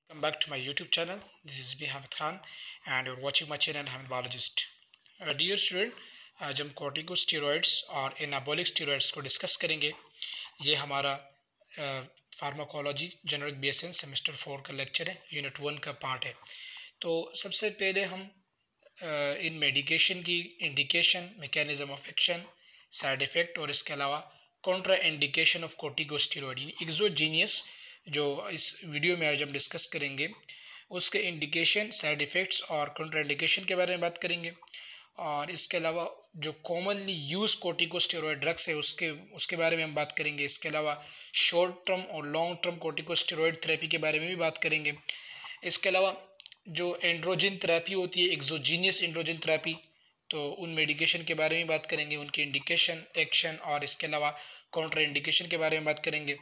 Welcome back to my YouTube channel. This is me Hamid Khan and you're watching my channel Hamid Biologist. Dear student, आज हम corticosteroids और anabolic steroids को discuss करेंगे। ये हमारा pharmacology generic BSN semester 4 का lecture है, unit 1 का पार्ट है। तो सबसे पहले हम इन मेडिकेशन की indication, mechanism of action, side effect और इसके अलावा कॉन्ट्रा इंडिकेशन ऑफ कॉर्टिकोस्टेरॉइड यानी एक्सोजीनियस जो इस वीडियो में आज हम डिस्कस करेंगे उसके इंडिकेशन, साइड इफ़ेक्ट्स और कॉन्ट्राइंडिकेशन के बारे में बात करेंगे। और इसके अलावा जो कॉमनली यूज कॉर्टिकोस्टेरॉइड ड्रग्स है उसके बारे में हम बात करेंगे। इसके अलावा शॉर्ट टर्म और लॉन्ग टर्म कॉर्टिकोस्टेरॉइड थेरेपी के बारे में भी बात करेंगे। इसके अलावा जो एंड्रोजन थेरेपी होती है, एक्सोजीनियस एंड्रोजन थेरेपी, तो उन मेडिकेशन के बारे में बात करेंगे, उनके इंडिकेशन, एक्शन और इसके अलावा कॉन्ट्रा इंडिकेशन के बारे में बात करेंगे।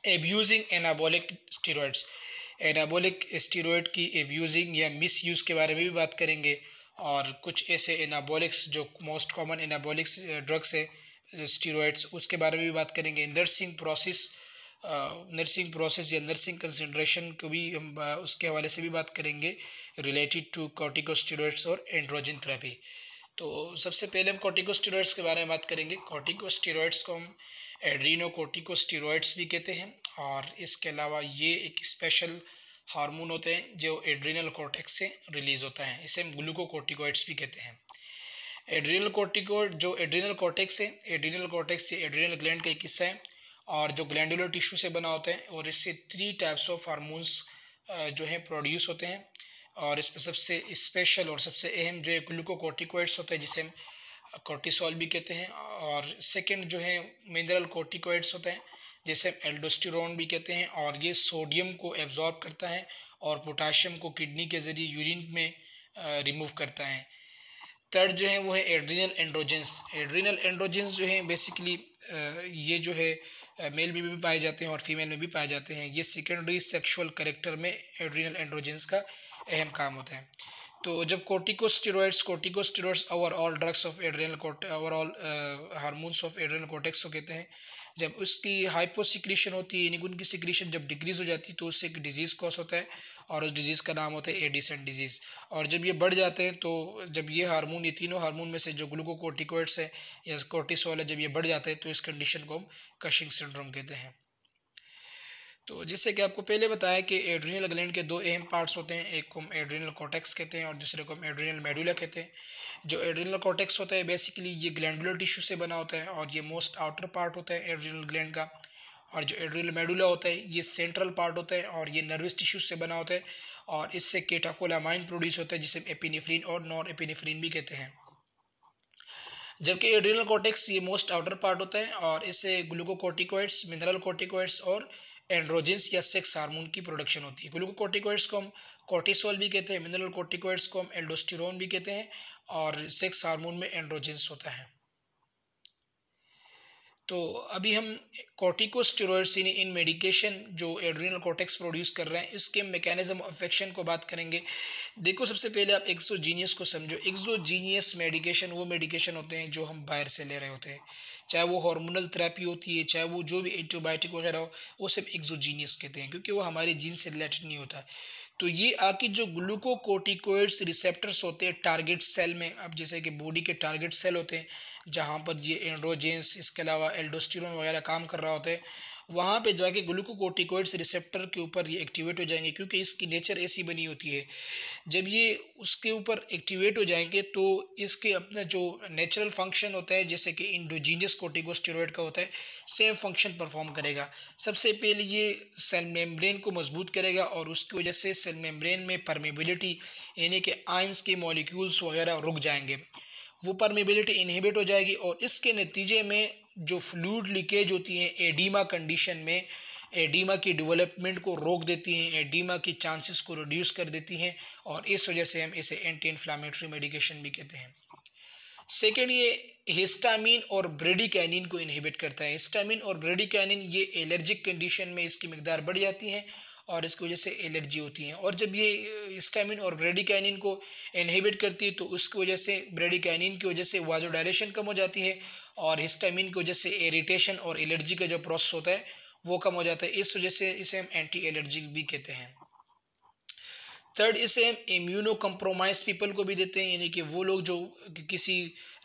Abusing anabolic steroids, anabolic steroid की एब्यूजिंग या मिस यूज़ के बारे में भी बात करेंगे। और कुछ ऐसे एनाबॉलिक्स जो मोस्ट कॉमन एनाबॉलिक्स ड्रग्स है स्टेरॉइड्स, उसके बारे में भी बात करेंगे। नर्सिंग प्रोसेस या नर्सिंग कंसंट्रेशन को भी हम उसके हवाले से भी बात करेंगे रिलेटेड टू कॉर्टिकोस्टेरॉइड्स और एंड्रोजन थेरेपी। तो सबसे पहले हम कॉर्टिकोस्टेरॉइड्स के बारे में बात करेंगे। कॉर्टिकोस्टेरॉइड्स को हम एड्रीनोकॉर्टिकोस्टेरॉइड्स भी कहते हैं और इसके अलावा ये एक स्पेशल हार्मोन होते हैं जो एड्रीनल कॉर्टेक्स से रिलीज़ होता है, इसे हम ग्लूकोकॉर्टिकॉइड्स भी कहते हैं। एड्रीनल कॉर्टिकॉइड जो एड्रीनल कॉर्टेक्स है, एड्रीनल कॉर्टेक्स ये एड्रीनल ग्लैंड का एक हिस्सा है और जो ग्लैंडुलर टिश्यू से बना होता है और इससे 3 टाइप्स ऑफ हार्मोन्स जो हैं प्रोड्यूस होते हैं। और इसमें सबसे स्पेशल और सबसे अहम जो है ग्लूकोकॉर्टिकॉइड्स होता है जिसे हम कॉर्टिसोल भी कहते हैं। और सेकंड जो है मिनरल कॉर्टिकॉइड्स होते हैं जिसे हम एल्डोस्टेरोन भी कहते हैं और ये सोडियम को एब्जॉर्ब करता है और पोटाशियम को किडनी के ज़रिए यूरिन में रिमूव करता है। थर्ड जो है वो है एड्रीनल एंड्रोजेंस। एड्रीनल एंड्रोजेंस जो है बेसिकली ये जो है मेल में भी पाए जाते हैं और फीमेल में भी पाए जाते हैं। ये सेकेंडरी सेक्सुअल कैरेक्टर में एड्रीनल एंड्रोजेंस का अहम काम होता है। तो जब corticosteroids overall drugs of adrenal overall hormones of adrenal cortex को कहते हैं। जब उसकी हाइपोसिक्रीशन होती है यानी उनकी सिक्रीशन जब डिक्रीज हो जाती है तो उससे एक डिजीज़ कॉज होता है और उस डिजीज़ का नाम होता है एडिसन डिजीज़। और जब ये बढ़ जाते हैं तो जब ये हार्मोन, ये तीनों हार्मोन में से जो ग्लूकोकॉर्टिकॉइड्स है या कॉर्टिसोल है, जब ये बढ़ जाते हैं तो इस कंडीशन को हम कशिंग सिंड्रोम कहते हैं। तो जैसे कि आपको पहले बताया कि एड्रीनल ग्लैंड के 2 अहम पार्ट्स होते हैं, एक को हम एड्रीनल कॉर्टेक्स कहते हैं और दूसरे को हम एड्रीनल मेडुला कहते हैं। जो एड्रीनल कॉर्टेक्स होता है बेसिकली ये ग्लैंडुलर टिश्यू से बना होता है और ये मोस्ट आउटर पार्ट होता है एड्रीनल ग्लैंड का। और जो एड्रीनल मेडुला होता है ये सेंट्रल पार्ट होता है और ये नर्वस टिश्यू से बना होता है और इससे केटाकोलामाइन प्रोड्यूस होता है जिसे हम एपिनेफ्रिन और नॉर एपिनेफ्रिन भी कहते हैं। जबकि एड्रीनल कॉर्टेक्स ये मोस्ट आउटर पार्ट होता है और इससे ग्लूकोकॉर्टिकॉइड्स, मिनरल कॉर्टिकॉइड्स और एंड्रोजेंस या सेक्स हार्मोन की प्रोडक्शन होती है। ग्लूकोकॉर्टिकॉइड्स को हम कॉर्टिसोल भी कहते हैं, मिनरल कॉर्टिकॉइड्स को हम एल्डोस्टेरोन भी कहते हैं और सेक्स हार्मोन में एंड्रोजेंस होता है। तो अभी हम कॉर्टिकोस्टेरॉइड्स यानी इन मेडिकेशन जो एड्रीनल कॉर्टेक्स प्रोड्यूस कर रहे हैं इसके मैकेनिज्म ऑफ एक्शन को बात करेंगे। देखो सबसे पहले आप एक्सोजीनियस को समझो। एक्सोजीनियस मेडिकेशन वो मेडिकेशन होते हैं जो हम बाहर से ले रहे होते हैं, चाहे वो हार्मोनल थेरेपी होती है, चाहे वो जो भी एंटीबायोटिक वगैरह हो, वो सब एक्सोजीनियस कहते हैं क्योंकि वो हमारे जीन से रिलेटेड नहीं होता। तो ये आके जो ग्लूकोकॉर्टिकॉइड्स रिसेप्टर्स होते हैं टारगेट सेल में, अब जैसे कि बॉडी के टारगेट सेल होते हैं जहाँ पर ये एंड्रोजेंस, इसके अलावा एल्डोस्टेरोन वगैरह काम कर रहा होता है, वहाँ पे जाके ग्लूकोकॉर्टिकॉइड्स रिसेप्टर के ऊपर ये एक्टिवेट हो जाएंगे क्योंकि इसकी नेचर ऐसी बनी होती है। जब ये उसके ऊपर एक्टिवेट हो जाएंगे तो इसके अपना जो नेचुरल फंक्शन होता है जैसे कि इंडोजीनियस कॉर्टिकोस्टेरॉइड का होता है सेम फंक्शन परफॉर्म करेगा। सबसे पहले ये सेल मेम्ब्रेन को मजबूत करेगा और उसकी वजह से सेल मेम्ब्रेन में परमेबिलिटी यानी कि आयंस के मॉलिक्यूल्स वगैरह रुक जाएंगे, वो परमेबिलिटी इनहिबिट हो जाएगी और इसके नतीजे में जो फ्लूइड लीकेज होती है एडीमा कंडीशन में, एडीमा की डेवलपमेंट को रोक देती हैं, एडीमा की चांसेस को रिड्यूस कर देती हैं और इस वजह से हम इसे एंटी इन्फ्लामेटरी मेडिकेशन भी कहते हैं। सेकेंड, ये हिस्टामिन और ब्रेडिकाइनिन को इनहिबिट करता है। हिस्टामिन और ब्रेडिकाइनिन ये एलर्जिक कंडीशन में इसकी मिकदार बढ़ जाती है और इसकी वजह से एलर्जी होती है। और जब ये हिस्टामिन और ब्रेडिकाइनिन को इनहिबिट करती है तो उसकी वजह से, ब्रेडिकाइनिन की वजह से वाजोडायलेशन कम हो जाती है और हिस्टामिन की वजह से इरिटेशन और एलर्जी का जो प्रोसेस होता है वो कम हो जाता है। इस वजह से इसे हम एंटी एलर्जिक भी कहते हैं। थर्ड, इसे हम इम्यूनो कम्प्रोमाइज पीपल को भी देते हैं, यानी कि वो लोग जो किसी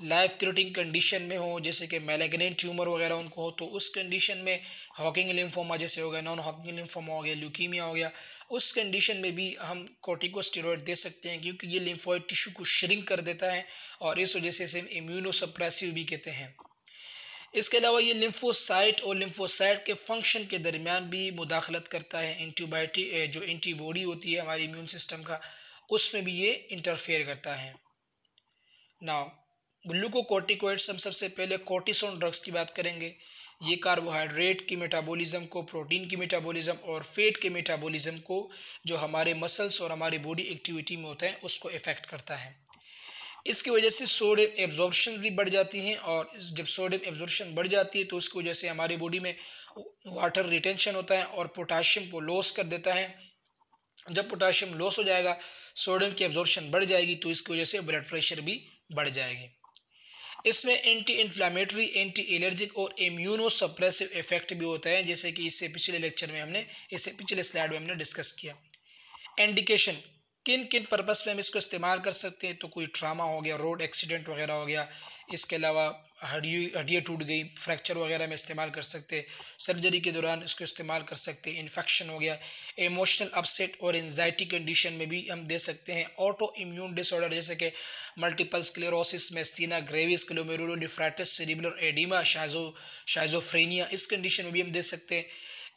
लाइफ थ्रेटनिंग कंडीशन में हो, जैसे कि मैलिग्नेंट ट्यूमर वगैरह उनको हो, तो उस कंडीशन में हॉकिंग लिम्फोमा जैसे हो गया, नॉन हॉकिंग लिम्फोमा हो गया, ल्यूकीमिया हो गया, उस कंडीशन में भी हम कॉर्टिकोस्टेरॉइड दे सकते हैं, क्योंकि ये लिम्फोइड टिश्यू को श्रिंक कर देता है और इस वजह से इसे हम इम्यूनो सप्रेसिव भी कहते हैं। इसके अलावा ये लिम्फोसाइट और लिम्फोसाइट के फंक्शन के दरमियान भी मुदाखलत करता है। एंटीबायोटिक जो एंटीबॉडी होती है हमारे इम्यून सिस्टम का, उसमें भी ये इंटरफेयर करता है। नाउ ग्लूकोकॉर्टिकोइड्स, हम सबसे पहले कोर्टिसोन ड्रग्स की बात करेंगे। ये कार्बोहाइड्रेट की मेटाबॉलिज्म को, प्रोटीन की मेटाबॉलिज्म और फैट के मेटाबॉलिज्म को, जो हमारे मसल्स और हमारी बॉडी एक्टिविटी में होता है, उसको इफेक्ट करता है। इसकी वजह से सोडियम एब्जॉर्प्शन भी बढ़ जाती है, और जब सोडियम एब्जॉर्प्शन बढ़ जाती है तो उसकी वजह से हमारी बॉडी में वाटर रिटेंशन होता है और पोटाशियम को लॉस कर देता है। जब पोटाशियम लॉस हो जाएगा, सोडियम की एब्जॉर्प्शन बढ़ जाएगी, तो इसकी वजह से ब्लड प्रेशर भी बढ़ जाएगी। इसमें एंटी इन्फ्लामेटरी, एंटी एलर्जिक और इम्यूनो सप्रेसिव इफेक्ट भी होता है, जैसे कि इससे पिछले स्लाइड में हमने डिस्कस किया। इंडिकेशन, किन किन पर्पस में हम इसको इस्तेमाल कर सकते हैं, तो कोई ट्रामा हो गया, रोड एक्सीडेंट वगैरह हो गया, इसके अलावा हड्डियाँ टूट गई, फ्रैक्चर वगैरह में इस्तेमाल कर सकते हैं, सर्जरी के दौरान इसको इस्तेमाल कर सकते हैं, इन्फेक्शन हो गया, इमोशनल अपसेट और एंजाइटी कंडीशन में भी हम दे सकते हैं, ऑटो इम्यून डिसऑर्डर जैसे कि multiple sclerosis, myasthenia gravis, glomerulonephritis, cerebral oedema, schizophrenia, इस कंडीशन में भी हम दे सकते हैं।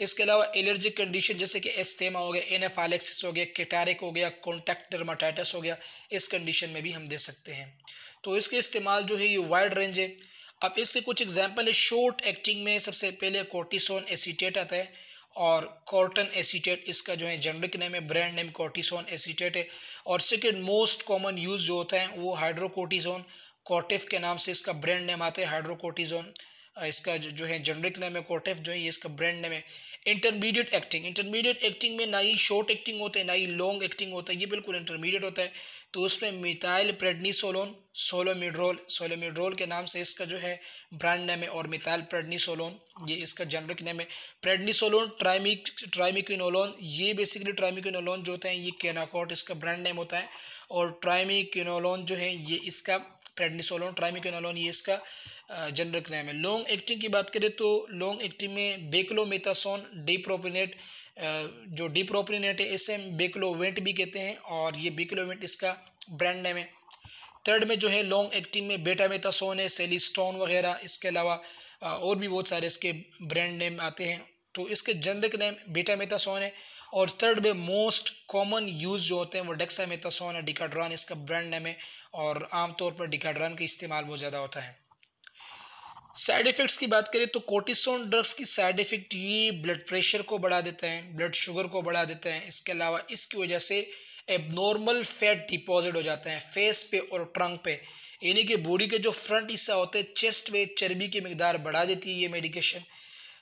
इसके अलावा एलर्जिक कंडीशन जैसे कि एस्थेमा हो गया, एनाफाइलेक्सिस हो गया, केटारिक हो गया, कॉन्टैक्ट डर्माटाइटिस हो गया, इस कंडीशन में भी हम दे सकते हैं। तो इसके इस्तेमाल जो है ये वाइड रेंज है। अब इससे कुछ एग्जांपल है शॉर्ट एक्टिंग में। सबसे पहले कोर्टिसोन एसीटेट आता है, और कॉर्टन एसीटेट इसका जो है जेनरिक नेम है, ब्रांड नेम कॉर्टिसोन एसीटेट है। और सेकेंड मोस्ट कॉमन यूज जो होता है वो हाइड्रोकोर्टिसोन, कॉर्टेफ के नाम से इसका ब्रांड नेम आता है हाइड्रोकोर्टिसोन, इसका जो है जेनरिक नेम है कोर्टेफ, जो है ये इसका ब्रांड नेम है। इंटरमीडिएट एक्टिंग में ना ही शॉर्ट एक्टिंग होता है ना ही लॉन्ग एक्टिंग होता है, ये बिल्कुल इंटरमीडिएट होता है। तो उसमें मिथाइल प्रेडनिसोलोन, सोलोमिड्रोल के नाम से इसका जो है ब्रांड नेम है, और मिथाइल प्रेडनिसोलोन ये इसका जेनरिक नेम है। प्रेडनिसोलोन, ट्राइमिक्विनोलोन, ये बेसिकली ट्राइमिक्विनोलोन जो होता है ये केनाकॉट इसका ब्रांड नेम होता है, और ट्राइमिक्विनोलोन जो है ये इसका प्रेडनिसोलोन, ट्राइमिक्विनोलोन ये इसका जेनरिक नेम है। लॉन्ग एक्टिंग की बात करें तो लॉन्ग एक्टिंग में बेक्लोमेथासोन डिप्रोपिनेट, जो डिप्रोपिनेट है इसे हम बेक्लोवेंट भी कहते हैं, और ये बेक्लोवेंट इसका ब्रांड नेम है। थर्ड में जो है लॉन्ग एक्टिंग में बेटामेथासोन है, सेलिस्टोन वगैरह, इसके अलावा और भी बहुत सारे इसके ब्रांड नेम आते हैं। तो इसके जेनरिक नेम बेटामेथासोन है। और थर्ड में मोस्ट कॉमन यूज जो होते हैं वो डेक्सामेथासोन है, डिकाड्रान इसका ब्रांड नेम है, और आमतौर पर डिकाड्रान का इस्तेमाल बहुत ज़्यादा होता है। साइड इफ़ेक्ट्स की बात करें तो कोर्टिसोन ड्रग्स की साइड इफ़ेक्ट ये ब्लड प्रेशर को बढ़ा देता है, ब्लड शुगर को बढ़ा देता है। इसके अलावा इसकी वजह से एबनॉर्मल फैट डिपॉजिट हो जाता है फेस पे और ट्रंक पे, यानी कि बॉडी के जो फ्रंट हिस्सा होता है चेस्ट में चर्बी की मिकदार बढ़ा देती है ये मेडिकेशन।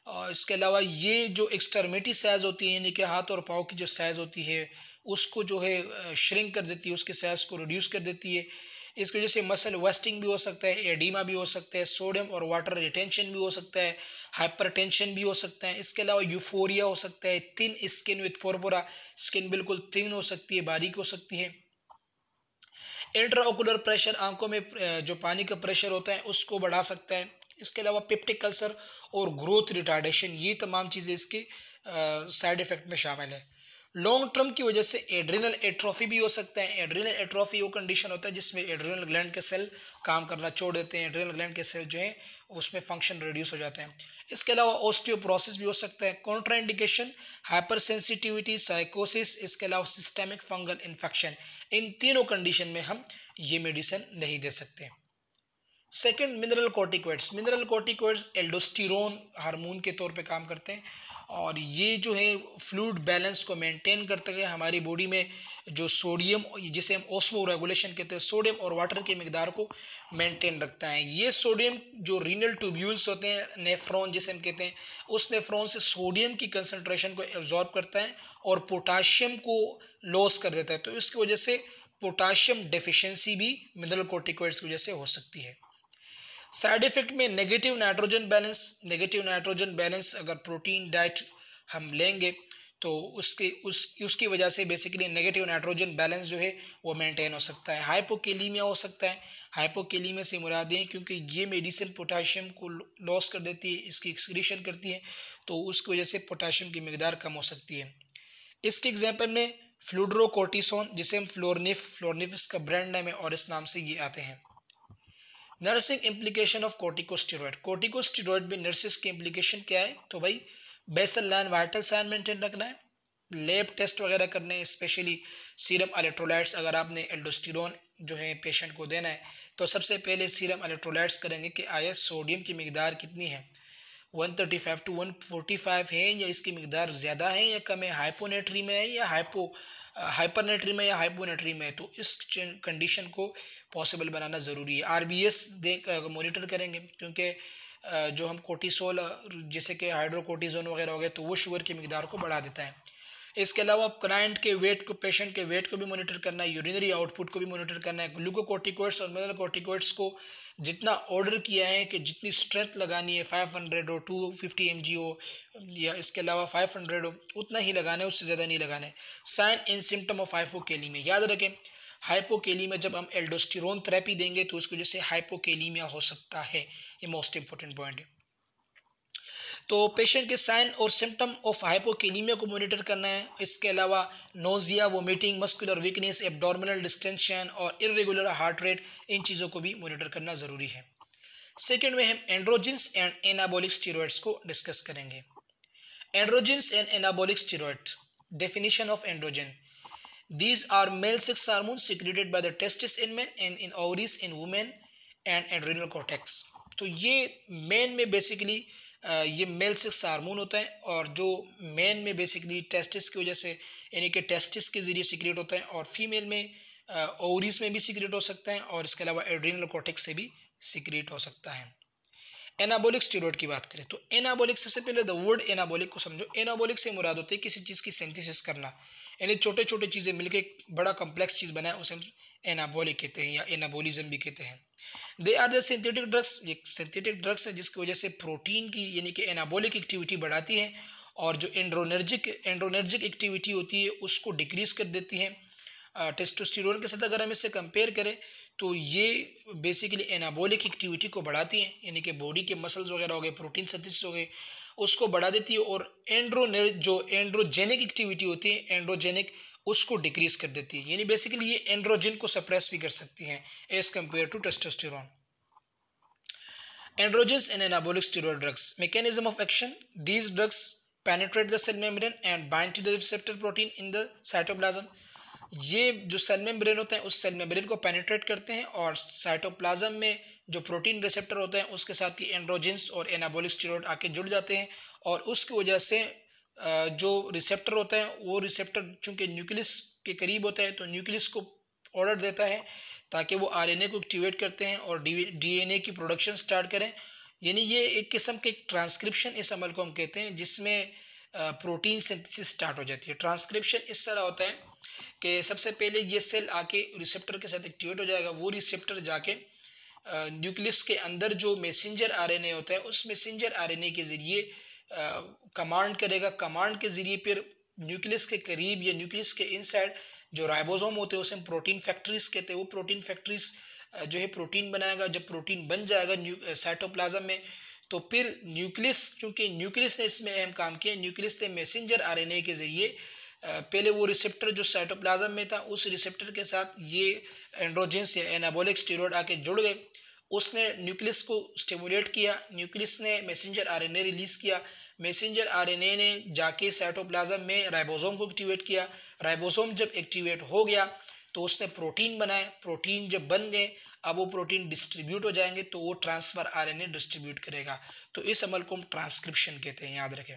और इसके अलावा ये जो एक्सट्रीमिटी साइज़ होती है, यानी कि हाथ और पाँव की जो साइज़ होती है उसको जो है श्रिंक कर देती है, उसके साइज़ को रिड्यूस कर देती है। इसकी वजह से मसल वेस्टिंग भी हो सकता है, एडिमा भी हो सकता है, सोडियम और वाटर रिटेंशन भी हो सकता है, हाइपरटेंशन भी हो सकता है। इसके अलावा यूफोरिया हो सकता है, थिन स्किन विथ पोरपोरा, स्किन बिल्कुल थिन हो सकती है, बारीक हो सकती है। इंट्राओकुलर प्रेशर, आंखों में जो पानी का प्रेशर होता है उसको बढ़ा सकता है। इसके अलावा पेप्टिक अल्सर और ग्रोथ रिटार्डेशन, ये तमाम चीज़ें इसके साइड इफ़ेक्ट में शामिल है। लॉन्ग टर्म की वजह से एड्रिनल एट्रोफी भी हो सकता है। एड्रिनल एट्रोफी वो कंडीशन होता है जिसमें एड्रिनल ग्लैंड के सेल काम करना छोड़ देते हैं, एड्रिनल ग्लैंड के सेल जो है उसमें फंक्शन रिड्यूस हो जाते हैं। इसके अलावा ऑस्टियोपोरोसिस भी हो सकता है। कॉन्ट्राइंडिकेशन, हाइपर सेंसिटिविटी, साइकोसिस, इसके अलावा सिस्टेमिक फंगल इन्फेक्शन, इन तीनों कंडीशन में हम ये मेडिसिन नहीं दे सकते। Second, mineral corticoids aldosterone hormone के तौर पे काम करते हैं, और ये जो है फ्लूइड बैलेंस को मेंटेन करते हुए हमारी बॉडी में जो सोडियम, जिसे हम ऑस्मो रेगुलेशन कहते हैं, सोडियम और वाटर की मिकदार को मेंटेन रखता है। ये सोडियम जो रीनल ट्यूब्यूल्स होते हैं, नेफ्रॉन जिसे हम कहते हैं, उस नेफ्रॉन से सोडियम की कंसनट्रेशन को एब्जॉर्ब करता है और पोटाशियम को लॉस कर देता है। तो इसकी वजह से पोटाशियम डेफिशिएंसी भी मिनरल कॉर्टिकोइड्स की वजह से हो सकती है। साइड इफेक्ट में नेगेटिव नाइट्रोजन बैलेंस अगर प्रोटीन डाइट हम लेंगे तो उसकी वजह से बेसिकली नेगेटिव नाइट्रोजन बैलेंस जो है वो मेंटेन हो सकता है। हाइपोकेलीमिया हो सकता है। हाइपोकेलीमिया से मुराद है क्योंकि ये मेडिसिन पोटाशियम को लॉस कर देती है, इसकी एक्सक्रीशन करती है, तो उसकी वजह से पोटाशियम की मिकदार कम हो सकती है। इसके एग्जाम्पल में फ्लूड्रोकोर्टिसोन, जिसे हम फ्लोरनिफ इसका ब्रांड नेम है और इस नाम से ये आते हैं। Nursing implication of corticosteroid. Corticosteroid में नर्सिस की इम्प्लीकेशन क्या है? तो भाई basal line vital sign maintain रखना है, लैब टेस्ट वगैरह करने हैं, स्पेशली सीरम इलेक्ट्रोलाइट्स। अगर आपने एल्डोस्टेरोन जो है पेशेंट को देना है तो सबसे पहले सीरम इलेक्ट्रोलाइट्स करेंगे कि आया सोडियम की मिकदार कितनी है, 135 to 145 है या इसकी मिकदार ज़्यादा है या कम है, हाइपोनेट्री में है या हाइपरनेट्री में या हाइपोनेट्री में है। तो इस कंडीशन को पॉसिबल बनाना ज़रूरी है। आरबीएस मॉनिटर करेंगे क्योंकि जो हम कोर्टिसोल जैसे कि हाइड्रोकोर्टिजोन वगैरह हो गए तो वो शुगर की मिकदार को बढ़ा देता है। इसके अलावा क्लाइंट के वेट को, पेशेंट के वेट को भी मॉनिटर करना है, यूरिनरी आउटपुट को भी मॉनिटर करना है। ग्लूकोकोर्टिकोइड्स और मिनरल कोर्टिकोइड्स को जितना ऑर्डर किया है कि जितनी स्ट्रेंथ लगानी है 500 हो, 250 mg हो या इसके अलावा 500 हो, उतना ही लगाना है, उससे ज़्यादा नहीं लगाना है। साइन एंड सिम्टम ऑफ हाइपोकेलीमिया याद रखें। हाइपोकेलीमिया जब हम एल्डोस्टेरोन थेरेपी देंगे तो उसकी वजह से हाइपोकेलीमिया हो सकता है, ये मोस्ट इंपॉर्टेंट पॉइंट है। तो पेशेंट के साइन और सिम्टम ऑफ हाइपोकेलीमिया को मॉनिटर करना है। इसके अलावा nausea, vomiting, muscular weakness, abdominal distension और इरेगुलर हार्ट रेट, इन चीज़ों को भी मॉनिटर करना ज़रूरी है। सेकेंड में हम एंड्रोजिन्स एंड एनाबॉलिक स्टेरॉइड्स को डिस्कस करेंगे। Androgens and anabolic steroid. Definition of androgen: these are male sex hormones secreted by the testes in men and in ovaries in women and adrenal cortex। तो ये main में basically ये male sex hormone होता है और जो main में basically testis की वजह से यानी कि टेस्टिस के ज़रिए सीक्रेट होता है और फीमेल में ओवरीज में भी सीक्रेट हो सकता है और इसके अलावा एड्रीनल कॉर्टेक्स से भी सीक्रेट हो सकता है। एनाबॉलिक स्टेरॉइड की बात करें तो एनाबॉलिक, सबसे पहले द वर्ड एनाबॉलिक को समझो। एनाबॉलिक से मुराद होती है किसी चीज़ की सिंथेसिस करना, यानी छोटे छोटे चीज़ें मिलकर एक बड़ा कम्प्लेक्स चीज़ बनाए, उसे हम एनाबॉलिक कहते हैं या एनाबॉलिज्म भी कहते हैं। They are the synthetic drugs. ये सिंथेटिक ड्रग्स है जिसकी वजह से प्रोटीन की यानी कि एनाबॉलिक एक्टिविटी बढ़ाती है और जो एंड्रोनर्जिक एक्टिविटी होती है उसको डिक्रीज कर देती है। टेस्टोस्टेरोन के साथ अगर हम इसे कंपेयर करें तो ये बेसिकली एनाबॉलिक एक्टिविटी को बढ़ाती हैं, यानी कि बॉडी के मसल्स वगैरह हो गए, प्रोटीन सिंथेसिस हो गए, उसको बढ़ा देती है। और जो एंड्रोजेनिक एक्टिविटी होती है, एंड्रोजेनिक, उसको डिक्रीज कर देती है, यानी बेसिकली ये एंड्रोजन को सप्रेस भी कर सकती हैं as compare to testosterone. Androgens and anabolic steroid drugs. Mechanism of action: these drugs penetrate the cell membrane and bind to the receptor protein in the cytoplasm. ये जो सेल मेम्ब्रेन होते हैं उस सेल मेम्ब्रेन को penetrate करते हैं और cytoplasm में जो प्रोटीन रिसेप्टर होते हैं उसके साथ ये एंड्रोजन्स और एनाबॉलिक स्टेरॉइड आके जुड़ जाते हैं और उसकी वजह से जो रिसेप्टर होता है वो रिसेप्टर चूँकि न्यूक्लियस के करीब होता है तो न्यूक्लियस को ऑर्डर देता है ताकि वो आरएनए को एक्टिवेट करते हैं और डीएनए की प्रोडक्शन स्टार्ट करें, यानी ये एक किस्म के ट्रांसक्रिप्शन इस अमल को हम कहते हैं जिसमें प्रोटीन सिंथेसिस स्टार्ट हो जाती है। ट्रांसक्रिप्शन इस तरह होता है कि सबसे पहले ये सेल आके रिसेप्टर के साथ एक्टिवेट हो जाएगा, वो रिसेप्टर जाके न्यूक्लियस के अंदर जो मैसेंजर आरएनए होता है उस मैसेंजर आरएनए के ज़रिए कमांड करेगा। कमांड के ज़रिए फिर न्यूक्लियस के करीब या न्यूक्लियस के इनसाइड जो राइबोसोम होते हैं उसे हम प्रोटीन फैक्ट्रीज कहते हैं। वो प्रोटीन फैक्ट्रीज जो है प्रोटीन बनाएगा। जब प्रोटीन बन जाएगा साइटोप्लाज्म में तो फिर न्यूक्लियस, चूँकि न्यूक्लियस ने इसमें अहम काम किया, न्यूक्लियस ने मैसेंजर आरएनए के ज़रिए पहले वो रिसेप्टर जो साइटोप्लाज्म में था उस रिसेप्टर के साथ ये एंड्रोजन्स या एनाबॉलिक स्टेरॉइड आके जुड़ गए, उसने न्यूक्लियस को स्टिमुलेट किया, न्यूक्लियस ने मैसेंजर आरएनए रिलीज़ किया, मैसेंजर आरएनए ने जाके साइटोप्लाज्म में राइबोसोम को एक्टिवेट किया, राइबोसोम जब एक्टिवेट हो गया तो उसने प्रोटीन बनाए, प्रोटीन जब बन गए अब वो प्रोटीन डिस्ट्रीब्यूट हो जाएंगे तो वो ट्रांसफर आरएनए डिस्ट्रीब्यूट करेगा, तो इस अमल को हम ट्रांसक्रिप्शन कहते हैं, याद रखें।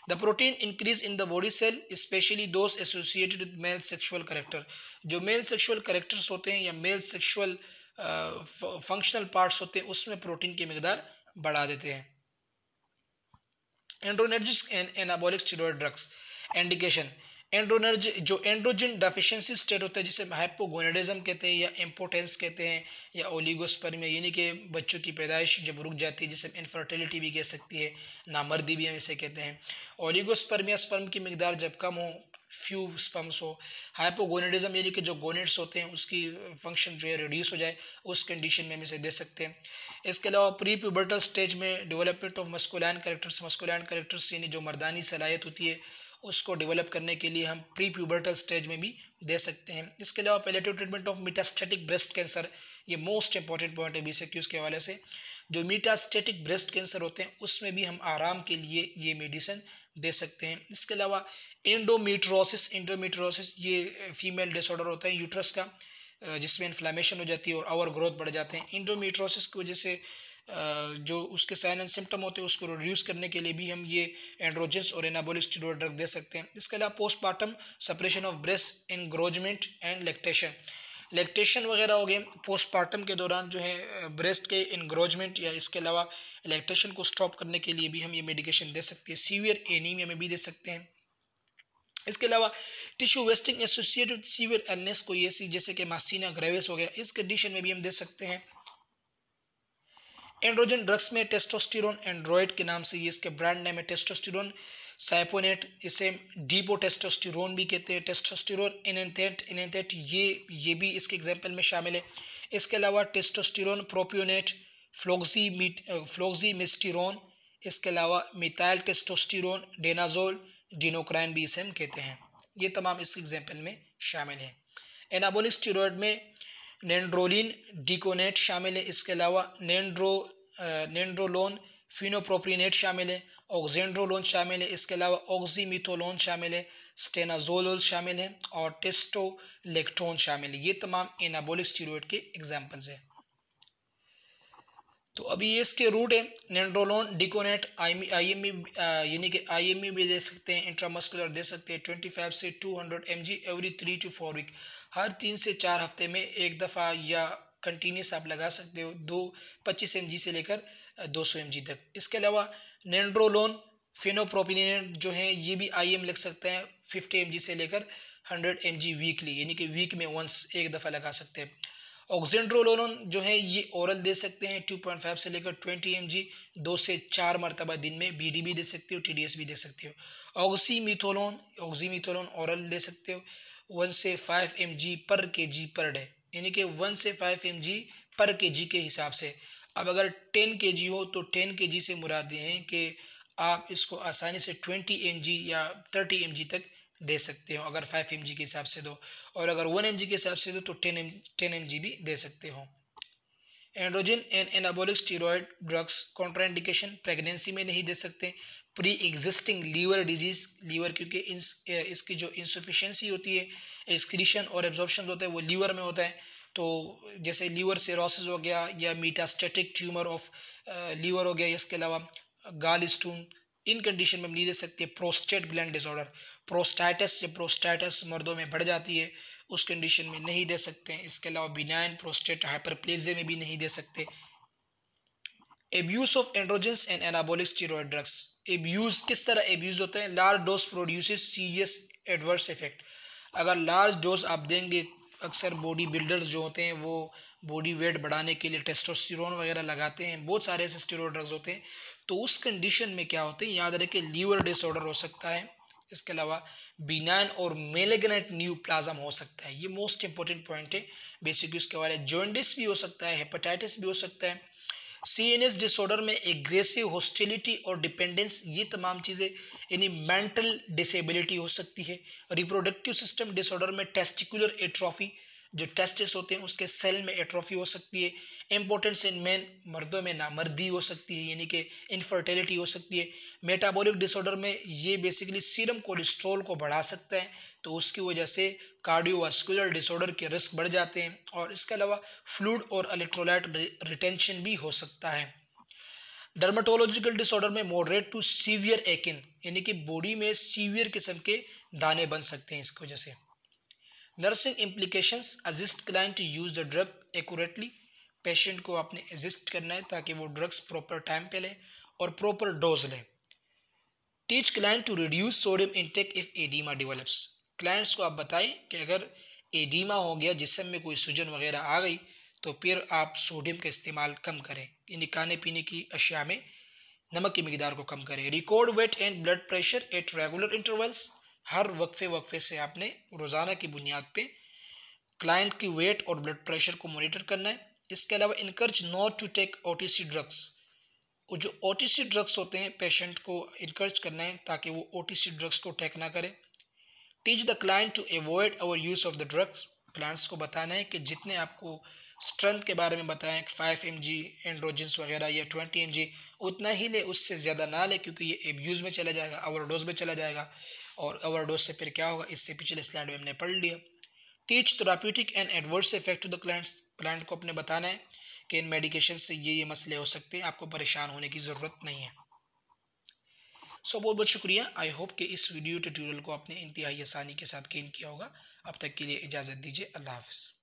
The protein increase in the body cell specially those associated with male sexual character. जो मेल सेक्सुअल करेक्टर्स होते हैं या मेल सेक्सुअल फंक्शनल पार्ट्स होते हैं उसमें प्रोटीन की मिकदार बढ़ा देते हैं। Androgenics and anabolic steroid drugs. Indication: androgens जो एंड्रोजन डेफिशिएंसी स्टेट होता है जिसे हाइपोगोनाडिज्म कहते हैं या इम्पोर्टेंस कहते हैं या ओलिगोस्पर्मिया, यानी कि बच्चों की पैदाइश जब रुक जाती है, जिसे इनफर्टिलिटी भी कह सकती है, नामर्दी भी हम इसे कहते हैं। ओलिगोस्पर्मिया स्पर्म की मिकदार जब कम हो, फ्यू स्पर्म्स हो। हाइपोगोनाडिज्म यानी कि जो गोनेट्स होते हैं उसकी फंक्शन जो है रिड्यूस हो जाए, उस कंडीशन में हम इसे दे सकते हैं। इसके अलावा प्री प्यूबर्टल स्टेज में डेवलपमेंट ऑफ मस्कुलाइन कैरेक्टर्स यानी जो मर्दानी सलाहियत होती है उसको डेवलप करने के लिए हम प्री प्यूबर्टल स्टेज में भी दे सकते हैं। इसके अलावा palliative treatment of metastatic breast cancer, ये मोस्ट इंपॉर्टेंट पॉइंट है BCQs के हवाले से। जो मेटास्टेटिक ब्रेस्ट कैंसर होते हैं उसमें भी हम आराम के लिए ये मेडिसिन दे सकते हैं। इसके अलावा एंडोमेट्रियोसिस ये फीमेल डिसऑर्डर होता है यूट्रस का, जिसमें इन्फ्लेमेशन हो जाती है और ओवर ग्रोथ बढ़ जाते हैं। एंडोमेट्रियोसिस की वजह से जो उसके साइन एंड सिम्टम होते हैं उसको रिड्यूस करने के लिए भी हम ये एंड्रोजेंस और एनाबॉलिक स्टेरॉइड ड्रग दे सकते हैं। इसके अलावा postmortem suppression of breast engorgement and lactation वगैरह हो गए। पोस्टमार्टम के दौरान जो है ब्रेस्ट के एनग्रोजमेंट या इसके अलावा लैक्टेशन को स्टॉप करने के लिए भी हम ये मेडिकेशन दे सकते हैं। सीवियर एनीमिया में भी दे सकते हैं। इसके अलावा tissue wasting associated severe illness कोई ऐसी जैसे कि मासीना ग्रेविस हो गया, इस कंडीशन में भी हम दे सकते हैं। एंड्रोजन ड्रग्स में टेस्टोस्टेरोन एंड्रॉइड के नाम से ये इसके ब्रांड नेम है टेस्टोस्टेरोन साइपोनेट, इसे डीपोटेस्टोस्टेरोन भी कहते हैं। टेस्टोस्टेरोन इनएंथेट ये भी इसके एग्जाम्पल में शामिल है। इसके अलावा टेस्टोस्टेरोन प्रोपियोनेट, फ्लोक्सीमिस्टेरोन, इसके अलावा मिथाइल टेस्टोस्टेरोन, डेनाजोल, डिनोक्राइन भी इसे हम कहते हैं। ये तमाम इस एग्जाम्पल में शामिल हैं। एनाबॉलिक स्टेरॉयड में नेंड्रोलिन डिकोनेट शामिल है। इसके अलावा नेंड्रोलोन फिनोप्रोपिनेट शामिल है, ऑक्जेंड्रोलोन शामिल है। इसके अलावा ऑक्सीमिथोलोन शामिल है, स्टेनाजोलोल शामिल है और टेस्टोलेक्टोन शामिल है। ये तमाम एनाबॉलिक स्टेरॉयड के एग्जाम्पल्स हैं। तो अभी ये इसके रूट है नेंड्रोलोन डिकोनेट IME यानी कि IME भी दे सकते हैं, इंट्रामस्कुलर दे सकते हैं 25 से 200 mg एवरी 3 to 4 वीक, हर 3 से 4 हफ्ते में एक दफ़ा या कंटिन्यूस आप लगा सकते हो 25 mg से लेकर 200 mg तक। इसके अलावा नेंड्रोलोन फिनोप्रोपिनेट जो है ये भी IM लग सकते हैं 50 mg से लेकर 100 mg वीकली, यानी कि वीक में वंस एक दफ़ा लगा सकते हैं। ऑक्जेंड्रोलोन जो है ये ओरल दे सकते हैं 2.5 से लेकर 20 mg 2 से 4 मरतबा दिन में, BD भी दे सकते हो, TDS भी दे सकते हो। ऑक्सीमिथोलोन ओरल दे सकते हो 1 से 5 mg पर kg पर डे, यानी कि 1 से 5 mg पर kg के हिसाब से। अब अगर 10 kg हो तो 10 kg से मुराद ये हैं कि आप इसको आसानी से 20 mg या 30 mg तक दे सकते हो अगर 5 mg के हिसाब से दो, और अगर 1 mg के हिसाब से दो तो 10 mg भी दे सकते हो। Androgen and anabolic steroid drugs contraindication, pregnancy में नहीं दे सकते। Pre existing liver disease, liver क्योंकि इसकी जो इंसफिशियंसी होती है, एक्सक्रीशन और एब्जॉर्प्शन होता है वो लीवर में होता है। तो जैसे लीवर सिरोसिस हो गया या मेटास्टेटिक ट्यूमर ऑफ लीवर हो गया, इसके अलावा गाल स्टोन, इन कंडीशन में हम नहीं दे सकते। प्रोस्टेट ग्लैंड डिसऑर्डर, प्रोस्टाइटिस मर्दों में बढ़ जाती है, उस कंडीशन में नहीं दे सकते हैं। इसके अलावा बिनाइन प्रोस्टेट हाइपरप्लेजिया में भी नहीं दे सकते। Abuse of androgens and anabolic steroid drugs, abuse किस तरह एब्यूज होते हैं? Large dose produces serious adverse effect, अगर लार्ज डोज आप देंगे, अक्सर बॉडी बिल्डर्स जो होते हैं वो बॉडी वेट बढ़ाने के लिए टेस्टोस्टेरोन वगैरह लगाते हैं, बहुत सारे ऐसे स्टेरॉयड ड्रग्स होते हैं, तो उस कंडीशन में क्या होते हैं, याद रखें लीवर डिसऑर्डर हो सकता है। इसके अलावा बिनाइन और मेलेग्नेंट न्यूप्लाज्म हो सकता है, ये मोस्ट इंपॉर्टेंट पॉइंट है बेसिकली उसके बारे में। जॉन्डिस भी हो सकता है, हेपेटाइटिस भी हो सकता है। CNS डिसऑर्डर में एग्रेसिव हॉस्टिलिटी और डिपेंडेंस, ये तमाम चीज़ें यानी मेंटल डिसेबिलिटी हो सकती है। रिप्रोडक्टिव सिस्टम डिसऑर्डर में टेस्टिकुलर एट्रोफी, जो टेस्टिस होते हैं उसके सेल में एट्रोफी हो सकती है। इम्पोर्टेंस इन मेन, मर्दों में नामर्दी हो सकती है यानी कि इनफर्टिलिटी हो सकती है। मेटाबॉलिक डिसऑर्डर में ये बेसिकली सीरम कोलेस्ट्रॉल को बढ़ा सकता है, तो उसकी वजह से कार्डियोवास्कुलर डिसऑर्डर के रिस्क बढ़ जाते हैं। और इसके अलावा फ्लूइड और इलेक्ट्रोलाइट रिटेंशन भी हो सकता है। डर्मेटोलॉजिकल डिसऑर्डर में मॉडरेट टू सीवियर एकिन, यानी कि बॉडी में सीवियर किस्म के दाने बन सकते हैं इसकी वजह से। Nursing implications, assist client to use the drug accurately, patient को आपने असिस्ट करना है ताकि वो ड्रग्स प्रॉपर टाइम पे लें और प्रॉपर डोज लें। Teach client to reduce sodium intake if oedema develops, clients को आप बताएं कि अगर एडीमा हो गया, जिस्म में कोई सूजन वगैरह आ गई, तो फिर आप सोडियम का इस्तेमाल कम करें, यानी खाने पीने की अशिया में नमक की मिकदार को कम करें। Record weight and blood pressure at regular intervals, हर वक्फे से आपने रोज़ाना की बुनियाद पे क्लाइंट की वेट और ब्लड प्रेशर को मॉनिटर करना है। इसके अलावा encourage not to take OTC drugs, वो जो ओटीसी ड्रग्स होते हैं पेशेंट को इनकरेज करना है ताकि वो ओटीसी ड्रग्स को टेक ना करे। Teach the client to avoid overuse of the drugs, clients को बताना है कि जितने आपको स्ट्रेंथ के बारे में बताएं 5 mg एंड्रोजन्स वगैरह या 20 mg, उतना ही ले, उससे ज़्यादा ना ले, क्योंकि ये एब्यूज़ में चला जाएगा, ओवरडोज में चला जाएगा। और ओवरडोज से फिर क्या होगा, इससे पिछले स्लाइड में हमने पढ़ लिया। Teach therapeutic and adverse effect to the clients, client को अपने बताना है कि इन मेडिकेशन से ये मसले हो सकते हैं, आपको परेशान होने की ज़रूरत नहीं है। सो बहुत बहुत शुक्रिया। आई होप कि इस वीडियो ट्यूटोरियल को आपने इंतहाई आसानी के साथ गेन किया होगा। अब तक के लिए इजाज़त दीजिए। अल्लाह हाफ़िज़।